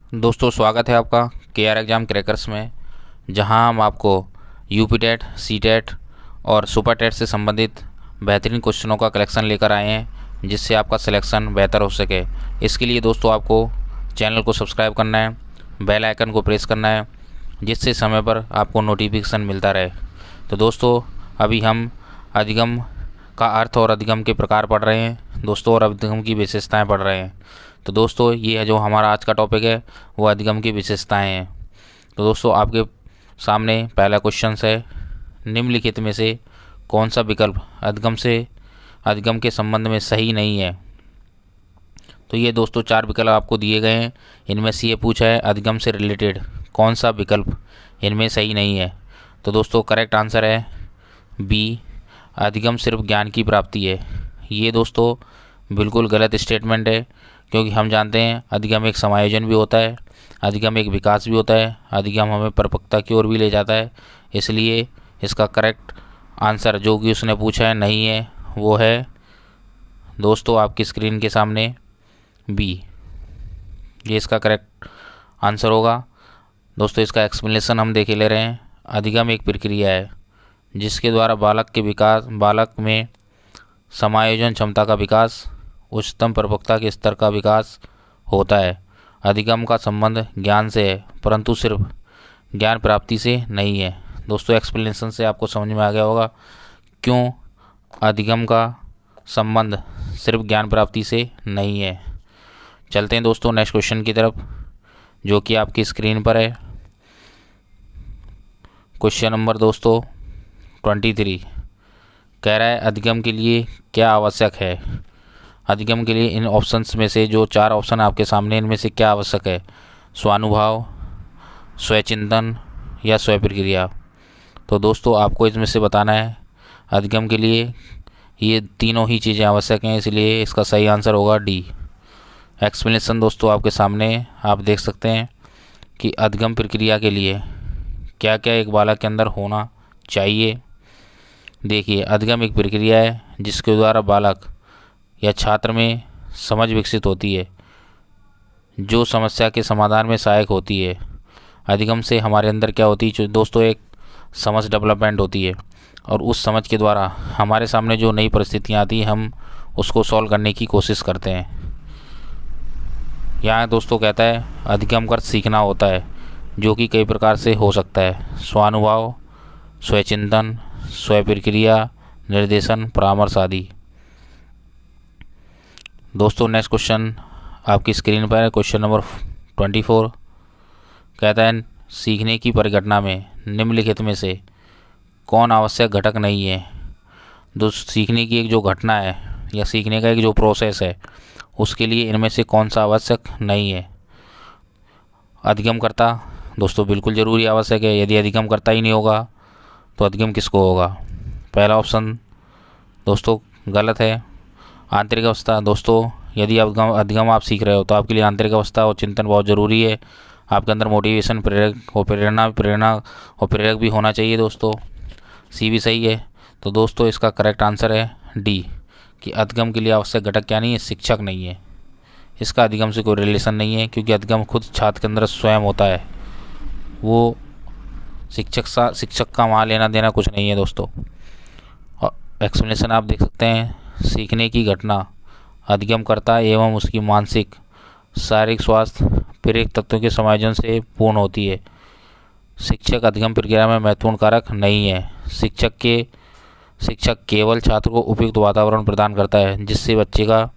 दोस्तों स्वागत है आपका केआर एग्ज़ाम क्रैकर्स में, जहां हम आपको यूपी टेट, सी टेट और सुपर टेट से संबंधित बेहतरीन क्वेश्चनों का कलेक्शन लेकर आए हैं, जिससे आपका सिलेक्शन बेहतर हो सके। इसके लिए दोस्तों आपको चैनल को सब्सक्राइब करना है, बेल आइकन को प्रेस करना है, जिससे समय पर आपको नोटिफिकेशन मिलता रहे। तो दोस्तों अभी हम अधिगम का अर्थ और अधिगम के प्रकार पढ़ रहे हैं दोस्तों, और अधिगम की विशेषताएँ पढ़ रहे हैं। तो दोस्तों ये है जो हमारा आज का टॉपिक है, वो अधिगम की विशेषताएं हैं। तो दोस्तों आपके सामने पहला क्वेश्चन है, निम्नलिखित में से कौन सा विकल्प अधिगम के संबंध में सही नहीं है। तो ये दोस्तों 4 विकल्प आपको दिए गए हैं। इनमें से ये पूछा है अधिगम से रिलेटेड कौन सा विकल्प इनमें सही नहीं है। तो दोस्तों करेक्ट आंसर है बी, अधिगम सिर्फ ज्ञान की प्राप्ति है। ये दोस्तों बिल्कुल गलत स्टेटमेंट है, क्योंकि हम जानते हैं अधिगम एक समायोजन भी होता है, अधिगम एक विकास भी होता है, अधिगम हमें परिपक्वता की ओर भी ले जाता है। इसलिए इसका करेक्ट आंसर जो कि उसने पूछा है नहीं है, वो है दोस्तों आपकी स्क्रीन के सामने बी। ये इसका करेक्ट आंसर होगा। दोस्तों इसका एक्सप्लेनेशन हम देखे ले रहे हैं। अधिगम एक प्रक्रिया है जिसके द्वारा बालक में समायोजन क्षमता का विकास, उच्चतम परिपक्वता के स्तर का विकास होता है। अधिगम का संबंध ज्ञान से है, परंतु सिर्फ ज्ञान प्राप्ति से नहीं है। दोस्तों एक्सप्लेनेशन से आपको समझ में आ गया होगा क्यों अधिगम का संबंध सिर्फ ज्ञान प्राप्ति से नहीं है। चलते हैं दोस्तों नेक्स्ट क्वेश्चन की तरफ, जो कि आपकी स्क्रीन पर है। क्वेश्चन नंबर दोस्तों 23 कह रहा है अधिगम के लिए क्या आवश्यक है। अधिगम के लिए इन ऑप्शंस में से जो 4 ऑप्शन आपके सामने, इनमें से क्या आवश्यक है। स्वानुभव, स्वचिंतन या स्वप्रक्रिया। तो दोस्तों आपको इसमें से बताना है अधिगम के लिए ये तीनों ही चीज़ें आवश्यक हैं, इसलिए इसका सही आंसर होगा डी। एक्सप्लेनेशन दोस्तों आपके सामने आप देख सकते हैं कि अधिगम प्रक्रिया के लिए क्या क्या एक बालक के अंदर होना चाहिए। देखिए अधिगम एक प्रक्रिया है जिसके द्वारा बालक या छात्र में समझ विकसित होती है, जो समस्या के समाधान में सहायक होती है। अधिगम से हमारे अंदर क्या होती है दोस्तों, एक समझ डेवलपमेंट होती है, और उस समझ के द्वारा हमारे सामने जो नई परिस्थितियाँ आती हैं हम उसको सॉल्व करने की कोशिश करते हैं। यहाँ दोस्तों कहता है अधिगम कर सीखना होता है, जो कि कई प्रकार से हो सकता है। स्वानुभव, स्वचिंतन, स्वप्रक्रिया, निर्देशन, परामर्श आदि। दोस्तों नेक्स्ट क्वेश्चन आपकी स्क्रीन पर है। क्वेश्चन नंबर 24 कहता है सीखने की परिघटना में निम्नलिखित में से कौन आवश्यक घटक नहीं है। दोस्तों सीखने की एक जो घटना है या सीखने का एक जो प्रोसेस है, उसके लिए इनमें से कौन सा आवश्यक नहीं है। अधिगम करता दोस्तों बिल्कुल ज़रूरी आवश्यक है। यदि अधिगम करता ही नहीं होगा तो अधिगम किसको होगा। पहला ऑप्शन दोस्तों गलत है। आंतरिक अवस्था दोस्तों, यदि अधिगम आप सीख रहे हो तो आपके लिए आंतरिक अवस्था और चिंतन बहुत ज़रूरी है। आपके अंदर मोटिवेशन, प्रेरणा और प्रेरक भी होना चाहिए दोस्तों। सी भी सही है। तो दोस्तों इसका करेक्ट आंसर है डी, कि अधिगम के लिए आवश्यक घटक क्या नहीं है, शिक्षक नहीं है। इसका अधिगम से कोई रिलेशन नहीं है, क्योंकि अधिगम खुद छात्र के अंदर स्वयं होता है। वो शिक्षक का वहाँ लेना देना कुछ नहीं है दोस्तों। और एक्सप्लेनेशन आप देख सकते हैं। सीखने की घटना अधिगमकर्ता एवं उसकी मानसिक शारीरिक स्वास्थ्य प्रेरक तत्वों के समायोजन से पूर्ण होती है। शिक्षक अधिगम प्रक्रिया में महत्वपूर्ण कारक नहीं है। शिक्षक केवल छात्र को उपयुक्त वातावरण प्रदान करता है, जिससे बच्चे का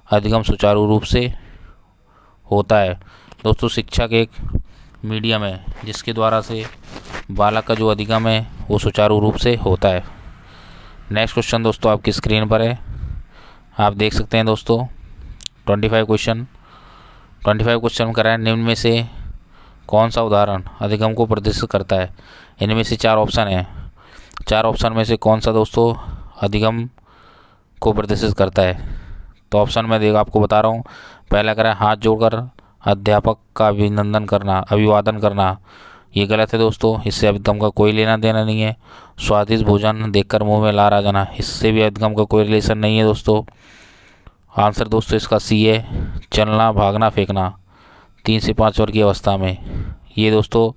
अधिगम सुचारू रूप से होता है। दोस्तों शिक्षक एक मीडियम है जिसके द्वारा से बालक का जो अधिगम है वो सुचारू रूप से होता है। नेक्स्ट क्वेश्चन दोस्तों आपकी स्क्रीन पर है, आप देख सकते हैं दोस्तों 25 क्वेश्चन करा है। निम्न में से कौन सा उदाहरण अधिगम को प्रदर्शित करता है। इनमें से 4 ऑप्शन हैं। 4 ऑप्शन में से कौन सा दोस्तों अधिगम को प्रदर्शित करता है। तो ऑप्शन में आपको बता रहा हूँ। पहला करा है हाथ जोड़कर अध्यापक का अभिवादन करना। ये गलत है दोस्तों, इससे अधिगम का कोई लेना देना नहीं है। स्वादिष्ट भोजन देखकर मुंह में लार आ जाना, इससे भी अधिगम का कोई रिलेशन नहीं है दोस्तों। आंसर दोस्तों इसका सी है, चलना, भागना, फेंकना। 3 से 5 वर्ष की अवस्था में। ये दोस्तों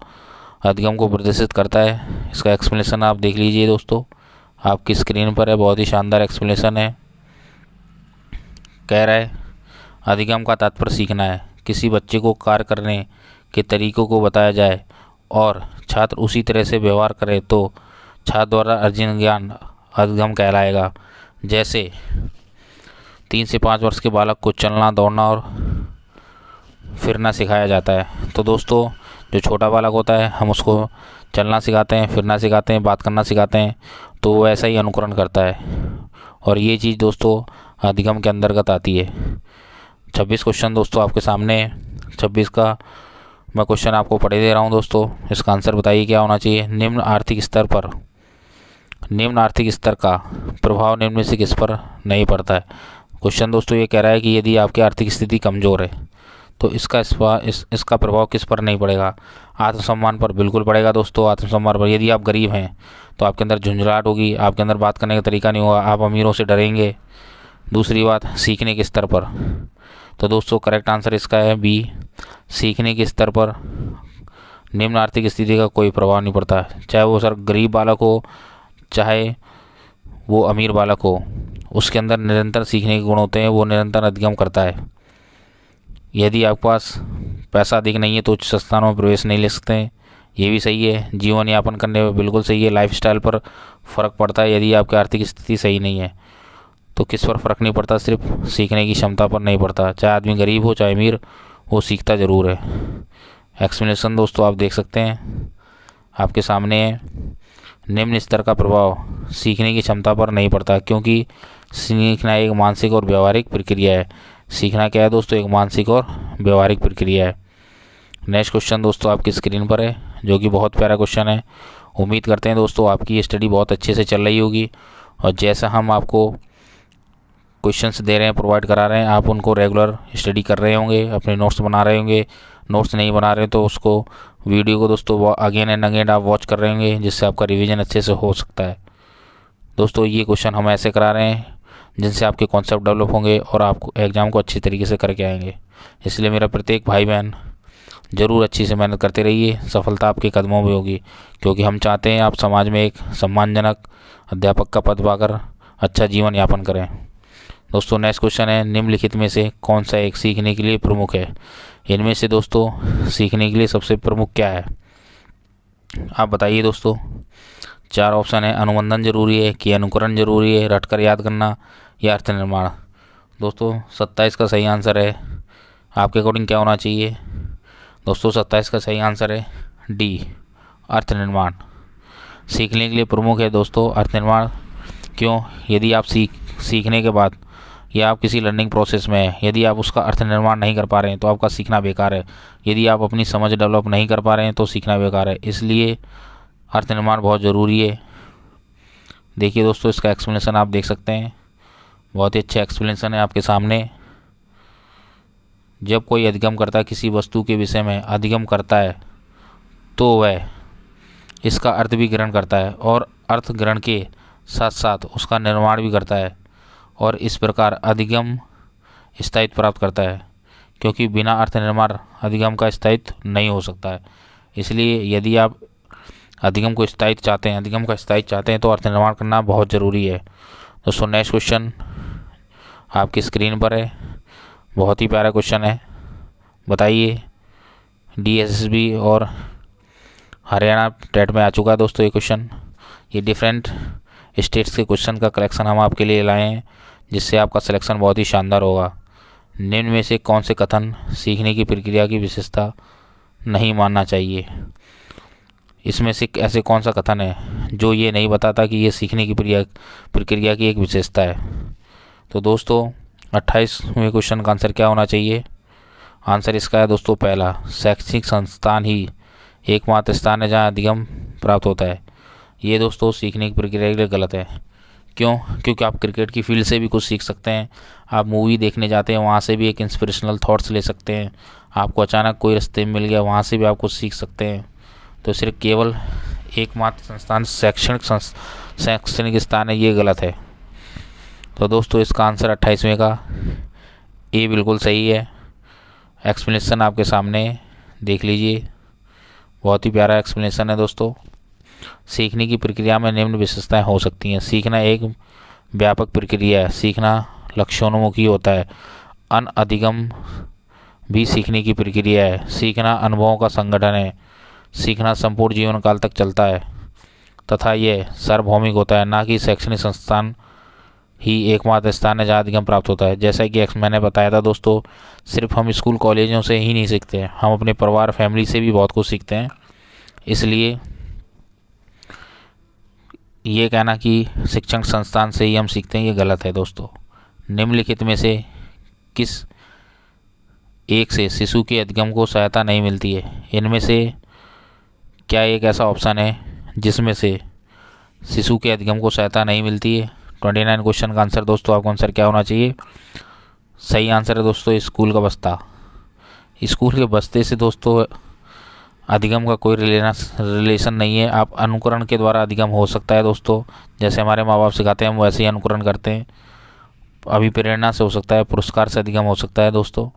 अधिगम को प्रदर्शित करता है। इसका एक्सप्लेनेशन आप देख लीजिए दोस्तों, आपकी स्क्रीन पर है। बहुत ही शानदार एक्सप्लेनेशन है। कह रहा है अधिगम का तात्पर्य सीखना है। किसी बच्चे को कार्य करने के तरीकों को बताया जाए और छात्र उसी तरह से व्यवहार करे तो छात्र द्वारा अर्जित ज्ञान अधिगम कहलाएगा। जैसे 3 से 5 वर्ष के बालक को चलना, दौड़ना और फिरना सिखाया जाता है। तो दोस्तों जो छोटा बालक होता है हम उसको चलना सिखाते हैं, फिरना सिखाते हैं, बात करना सिखाते हैं, तो वो ऐसा ही अनुकरण करता है। और ये चीज़ दोस्तों अधिगम के अंतर्गत आती है। 26 क्वेश्चन दोस्तों आपके सामने है। 26 का मैं क्वेश्चन आपको पढ़े दे रहा हूँ दोस्तों। इसका आंसर बताइए क्या होना चाहिए। निम्न आर्थिक स्तर का प्रभाव निम्न में से किस पर नहीं पड़ता है। क्वेश्चन दोस्तों ये कह रहा है कि यदि आपकी आर्थिक स्थिति कमज़ोर है तो इसका प्रभाव किस पर नहीं पड़ेगा। आत्मसम्मान पर बिल्कुल पड़ेगा दोस्तों। आत्मसम्मान पर, यदि आप गरीब हैं तो आपके अंदर झुंझलाहट होगी, आपके अंदर बात करने का तरीका नहीं होगा, आप अमीरों से डरेंगे। दूसरी बात, सीखने के स्तर पर, तो दोस्तों करेक्ट आंसर इसका है बी, सीखने के स्तर पर निम्न आर्थिक स्थिति का कोई प्रभाव नहीं पड़ता। चाहे वो सर गरीब बालक हो चाहे वो अमीर बालक हो, उसके अंदर निरंतर सीखने के गुण होते हैं, वो निरंतर अधिगम करता है। यदि आपके पास पैसा अधिक नहीं है तो उच्च संस्थानों में प्रवेश नहीं ले सकते हैं, ये भी सही है। जीवन यापन करने में बिल्कुल सही है। लाइफस्टाइल पर फ़र्क पड़ता है। यदि आपकी आर्थिक स्थिति सही नहीं है तो किस पर फ़र्क नहीं पड़ता, सिर्फ सीखने की क्षमता पर नहीं पड़ता। चाहे आदमी गरीब हो चाहे अमीर, वो सीखता ज़रूर है। एक्सप्लेनेशन दोस्तों आप देख सकते हैं आपके सामने है। निम्न स्तर का प्रभाव सीखने की क्षमता पर नहीं पड़ता, क्योंकि सीखना एक मानसिक और व्यवहारिक प्रक्रिया है। सीखना क्या है दोस्तों, एक मानसिक और व्यवहारिक प्रक्रिया है। नेक्स्ट क्वेश्चन दोस्तों आपकी स्क्रीन पर है, जो कि बहुत प्यारा क्वेश्चन है। उम्मीद करते हैं दोस्तों आपकी ये स्टडी बहुत अच्छे से चल रही होगी, और जैसा हम आपको क्वेश्चंस दे रहे हैं, प्रोवाइड करा रहे हैं, आप उनको रेगुलर स्टडी कर रहे होंगे, अपने नोट्स बना रहे होंगे। नोट्स नहीं बना रहे तो उसको वीडियो को दोस्तों अगेन एंड अगेन आप वॉच कर रहे होंगे, जिससे आपका रिवीजन अच्छे से हो सकता है। दोस्तों ये क्वेश्चन हम ऐसे करा रहे हैं जिनसे आपके कॉन्सेप्ट डेवलप होंगे और आपको एग्ज़ाम को अच्छी तरीके से करके आएंगे। इसलिए मेरा प्रत्येक भाई बहन ज़रूर अच्छी से मेहनत करते रहिए, सफलता आपके कदमों में होगी, क्योंकि हम चाहते हैं आप समाज में एक सम्मानजनक अध्यापक का पद पाकर अच्छा जीवन यापन करें। दोस्तों नेक्स्ट क्वेश्चन है, निम्नलिखित में से कौन सा एक सीखने के लिए प्रमुख है। इनमें से दोस्तों सीखने के लिए सबसे प्रमुख क्या है, आप बताइए दोस्तों। 4 ऑप्शन है, अनुबंधन जरूरी है कि अनुकरण जरूरी है, रटकर याद करना या अर्थ निर्माण। दोस्तों 27 का सही आंसर है। आपके अकॉर्डिंग क्या होना चाहिए दोस्तों। 27 का सही आंसर है डी, अर्थ निर्माण। सीखने के लिए प्रमुख है दोस्तों अर्थ निर्माण। क्यों, यदि आप सीखने के बाद या आप किसी लर्निंग प्रोसेस में हैं, यदि आप उसका अर्थ निर्माण नहीं कर पा रहे हैं तो आपका सीखना बेकार है। यदि आप अपनी समझ डेवलप नहीं कर पा रहे हैं तो सीखना बेकार है। इसलिए अर्थ निर्माण बहुत ज़रूरी है। देखिए दोस्तों इसका एक्सप्लेनेशन आप देख सकते हैं, बहुत ही अच्छा एक्सप्लेनेशन है आपके सामने। जब कोई अधिगम करता है, किसी वस्तु के विषय में अधिगम करता है, तो वह इसका अर्थ भी ग्रहण करता है और अर्थ ग्रहण के साथ साथ उसका निर्माण भी करता है, और इस प्रकार अधिगम स्थायित्व प्राप्त करता है। क्योंकि बिना अर्थ निर्माण अधिगम का स्थायित्व नहीं हो सकता है। इसलिए यदि आप अधिगम को स्थायित्व चाहते हैं, अधिगम का स्थायित्व चाहते हैं तो अर्थ निर्माण करना बहुत ज़रूरी है। दोस्तों नेक्स्ट क्वेश्चन आपकी स्क्रीन पर है, बहुत ही प्यारा क्वेश्चन है। बताइए, DSSB और हरियाणा टेट में आ चुका है दोस्तों ये क्वेश्चन। ये डिफरेंट स्टेट्स के क्वेश्चन का कलेक्शन हम आपके लिए लाए हैं, जिससे आपका सिलेक्शन बहुत ही शानदार होगा। निम्न में से कौन से कथन सीखने की प्रक्रिया की विशेषता नहीं मानना चाहिए। इसमें से ऐसे कौन सा कथन है जो ये नहीं बताता कि ये सीखने की प्रक्रिया की एक विशेषता है। तो दोस्तों 28वें क्वेश्चन का आंसर क्या होना चाहिए। आंसर इसका है दोस्तों पहला, शैक्षणिक संस्थान ही एकमात्र स्थान है जहाँ अधिगम प्राप्त होता है। ये दोस्तों सीखने की प्रक्रिया के लिए गलत है। क्यों, क्योंकि आप क्रिकेट की फील्ड से भी कुछ सीख सकते हैं, आप मूवी देखने जाते हैं वहाँ से भी एक इंस्पिरेशनल थॉट्स ले सकते हैं, आपको अचानक कोई रास्ते में मिल गया वहाँ से भी आप कुछ सीख सकते हैं। तो सिर्फ केवल एकमात्र संस्थान शैक्षणिक स्थान है, ये गलत है। तो दोस्तों इसका आंसर 28वें का ए बिल्कुल सही है। एक्सप्लेनेशन आपके सामने देख लीजिए, बहुत ही प्यारा एक्सप्लेनेशन है दोस्तों। सीखने की प्रक्रिया में निम्न विशेषताएं हो सकती हैं। सीखना एक व्यापक प्रक्रिया है। सीखना लक्ष्योन्मुखी होता है। अनअधिगम भी सीखने की प्रक्रिया है। सीखना अनुभवों का संगठन है। सीखना संपूर्ण जीवन काल तक चलता है तथा यह सार्वभौमिक होता है, ना कि शैक्षणिक संस्थान ही एकमात्र स्थान है जहाँ अधिगम प्राप्त होता है। जैसा कि मैंने बताया था दोस्तों, सिर्फ हम स्कूल कॉलेजों से ही नहीं सीखते हैं, हम अपने परिवार फैमिली से भी बहुत कुछ सीखते हैं। इसलिए ये कहना कि शिक्षण संस्थान से ही हम सीखते हैं, ये गलत है दोस्तों। निम्नलिखित में से किस एक से शिशु के अधिगम को सहायता नहीं मिलती है? इनमें से क्या एक ऐसा ऑप्शन है जिसमें से शिशु के अधिगम को सहायता नहीं मिलती है? 29 क्वेश्चन का आंसर दोस्तों, आपका आंसर क्या होना चाहिए? सही आंसर है दोस्तों स्कूल का बस्ता। स्कूल के बस्ते से दोस्तों अधिगम का कोई रिलेशन नहीं है। आप अनुकरण के द्वारा अधिगम हो सकता है दोस्तों, जैसे हमारे माँ बाप सिखाते हैं हम वैसे ही अनुकरण करते हैं। अभी प्रेरणा से हो सकता है, पुरस्कार से अधिगम हो सकता है दोस्तों,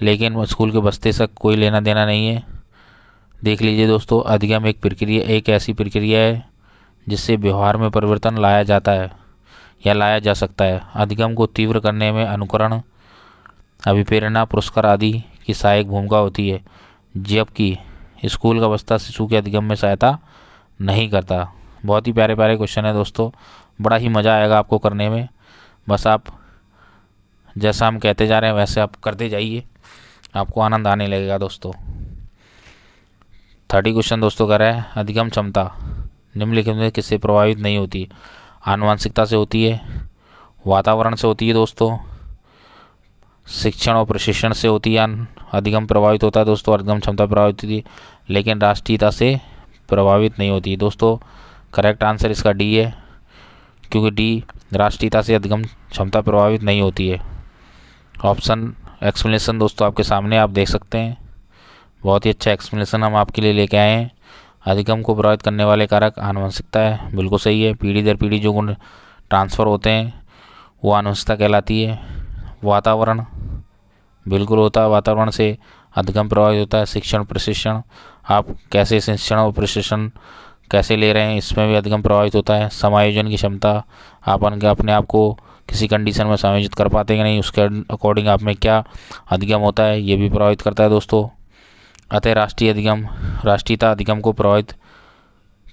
लेकिन स्कूल के बस्ते से कोई लेना देना नहीं है। देख लीजिए दोस्तों, अधिगम एक ऐसी प्रक्रिया है जिससे व्यवहार में परिवर्तन लाया जाता है या लाया जा सकता है। अधिगम को तीव्र करने में अनुकरण, अभिप्रेरणा, पुरस्कार आदि की सहायक भूमिका होती है, जबकि स्कूल का बस्ता शिशु के अधिगम में सहायता नहीं करता। बहुत ही प्यारे प्यारे क्वेश्चन है दोस्तों, बड़ा ही मज़ा आएगा आपको करने में। बस आप जैसा हम कहते जा रहे हैं वैसे आप करते जाइए, आपको आनंद आने लगेगा दोस्तों। 30 क्वेश्चन दोस्तों कह रहा है, अधिगम क्षमता निम्नलिखित में किससे प्रभावित नहीं होती? आनुवंशिकता से होती है, वातावरण से होती है दोस्तों, शिक्षण और प्रशिक्षण से होती है। अधिगम प्रभावित होता है दोस्तों, अधिगम क्षमता प्रभावित होती है, लेकिन राष्ट्रीयता से प्रभावित नहीं होती दोस्तों। करेक्ट आंसर इसका डी है, क्योंकि डी राष्ट्रीयता से अधिगम क्षमता प्रभावित नहीं होती है। ऑप्शन एक्सप्लेनेशन दोस्तों आपके सामने आप देख सकते हैं, बहुत ही अच्छा एक्सप्लेनेशन हम आपके लिए लेके आए हैं। अधिगम को प्रभावित करने वाले कारक आनुवंशिकता है, बिल्कुल सही है। पीढ़ी दर पीढ़ी जो गुण ट्रांसफ़र होते हैं वो आनुवंशिकता कहलाती है। वातावरण बिल्कुल होता है, वातावरण से अधिगम प्रभावित होता है। शिक्षण प्रशिक्षण, आप कैसे शिक्षण और प्रशिक्षण कैसे ले रहे हैं, इसमें भी अधिगम प्रभावित होता है। समायोजन की क्षमता, आप अपने आप को किसी कंडीशन में समायोजित कर पाते हैं कि नहीं, उसके अकॉर्डिंग आप में क्या अधिगम होता है, ये भी प्रभावित करता है दोस्तों। अतः राष्ट्रीयता अधिगम को प्रभावित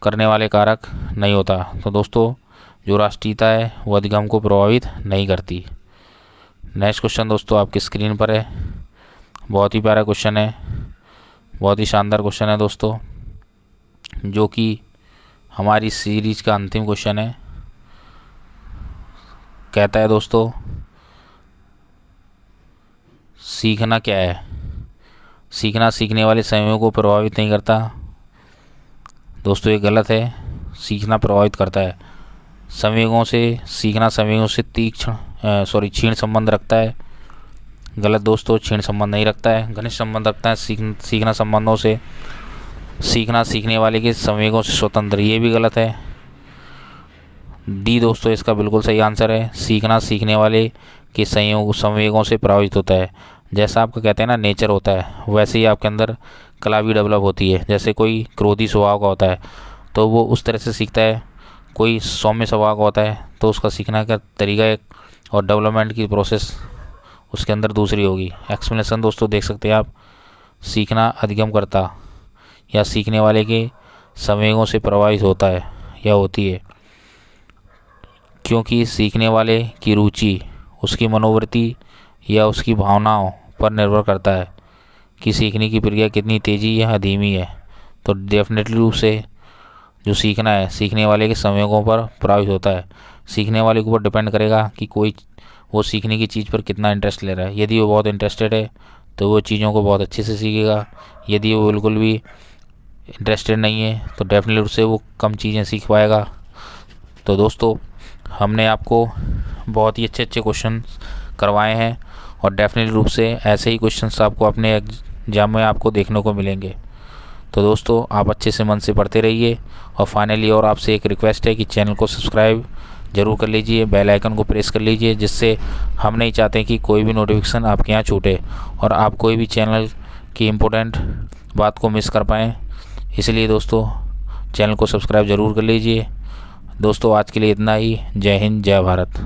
करने वाले कारक नहीं होता। तो दोस्तों जो राष्ट्रीयता है वो अधिगम को प्रभावित नहीं करती। नेक्स्ट क्वेश्चन दोस्तों आपकी स्क्रीन पर है, बहुत ही प्यारा क्वेश्चन है, बहुत ही शानदार क्वेश्चन है दोस्तों, जो कि हमारी सीरीज का अंतिम क्वेश्चन है। कहता है दोस्तों, सीखना क्या है? सीखना सीखने वाले समयों को प्रभावित नहीं करता दोस्तों, ये गलत है। सीखना प्रभावित करता है संवेगों से। सीखना संवेगों से क्षीण संबंध रखता है। गलत दोस्तों, क्षीण संबंध नहीं रखता है, घनिष्ठ संबंध रखता है सीखना संबंधों से। सीखना सीखने वाले के संवेगों से स्वतंत्र, ये भी गलत है। डी दोस्तों इसका बिल्कुल सही आंसर है। सीखना सीखने वाले के संवेगों से प्रभावित होता है। जैसा आपका कहते हैं ना नेचर होता है, वैसे ही आपके अंदर कला भी डेवलप होती है। जैसे कोई क्रोधी स्वभाव का होता है तो वो उस तरह से सीखता है, कोई सौम्य स्वभाव का होता है तो उसका सीखने का तरीका एक और डेवलपमेंट की प्रोसेस उसके अंदर दूसरी होगी। एक्सप्लेनेशन दोस्तों देख सकते हैं आप, सीखना अधिगम करता या सीखने वाले के संवेगों से प्रभावित होता है या होती है, क्योंकि सीखने वाले की रुचि उसकी मनोवृत्ति या उसकी भावनाओं पर निर्भर करता है कि सीखने की प्रक्रिया कितनी तेज़ी या धीमी है। तो डेफिनेटली रूप से जो सीखना है सीखने वाले के संवेगों पर प्रभावित होता है। सीखने वाले के ऊपर डिपेंड करेगा कि कोई वो सीखने की चीज़ पर कितना इंटरेस्ट ले रहा है। यदि वो बहुत इंटरेस्टेड है तो वो चीज़ों को बहुत अच्छे से सीखेगा। यदि वो बिल्कुल भी इंटरेस्टेड नहीं है तो डेफिनेटली रूप से वो कम चीज़ें सीख पाएगा। तो दोस्तों हमने आपको बहुत ही अच्छे अच्छे क्वेश्चन करवाए हैं और डेफिनेटली रूप से ऐसे ही क्वेश्चंस आपको अपने एग्जाम में आपको देखने को मिलेंगे। तो दोस्तों आप अच्छे से मन से पढ़ते रहिए। और फाइनली और आपसे एक रिक्वेस्ट है कि चैनल को सब्सक्राइब ज़रूर कर लीजिए, बेल आइकन को प्रेस कर लीजिए, जिससे हम नहीं चाहते कि कोई भी नोटिफिकेशन आपके यहाँ छूटे और आप कोई भी चैनल की इम्पोर्टेंट बात को मिस कर पाएँ। इसलिए दोस्तों चैनल को सब्सक्राइब ज़रूर कर लीजिए। दोस्तों आज के लिए इतना ही। जय हिंद, जय भारत।